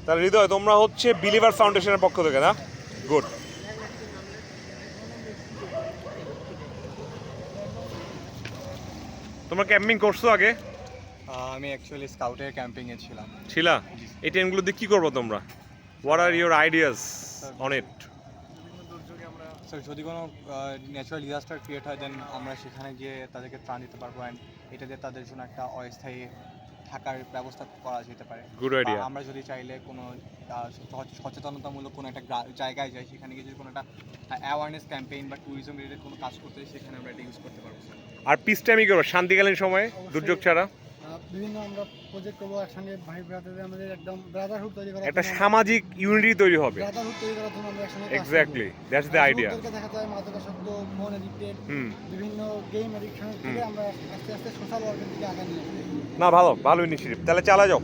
তাহলে হৃদয় তোমরা হচ্ছে বিলিভার ফাউন্ডেশনের পক্ষ থেকে না? গুড। তোমরা ক্যাম্পিং করছো আগে? আমি অ্যাকচুয়ালি স্কাউটের ক্যাম্পিংয়ে ছিলাম। ছিলা? এই টেন্টগুলো দিয়ে কী করবো তোমরা? What are your ideas on it? Sir যদি কোনো ন্যাচারাল ডিজাস্টার ক্রিয়েট হয় দেন আমরা সেখানে গিয়ে তাদেরকে ত্রাণ দিতে পারবো, অ্যান্ড এটা দিয়ে তাদের জন্য একটা অস্থায়ী থাকার ব্যবস্থা করা যেতে পারে। Good idea. আমরা যদি চাইলে কোনো সচেতনতামূলক কোনো একটা জায়গায় যাই, সেখানে গিয়ে যদি কোনো একটা অ্যাওয়ারনেস ক্যাম্পেইন বা ট্যুরিজম রিলেটেড কোনো কাজ করতে হয়, সেখানে আমরা এটা ইউজ করতে পারবো স্যার। আর পিস টাইমই করবো শান্তিকালীন সময়ে, দুর্যোগ ছাড়া বিভিন্ন আমরা প্রজেক্ট করবো একসঙ্গে, ভাই ব্রাদারদের আমাদের একদম ব্রাদারহুড তৈরি করা, একটা সামাজিক ইউনিটি তৈরি হবে। ব্রাদারহুড তৈরি করার জন্য আমরা একসঙ্গে এক্স্যাক্টলি, দ্যাটস দ্য আইডিয়া। দেখা যায় মাদকাসক্ত, ফোন এডিক্টেড, বিভিন্ন গেম এডিকশনের থেকে আমরা আস্তে আস্তে সোশ্যাল ওয়ার্কের দিকে আগায় নিয়ে আসি। না ভালো ভালো ইনিশিয়েটিভ, তাহলে চালা যাও।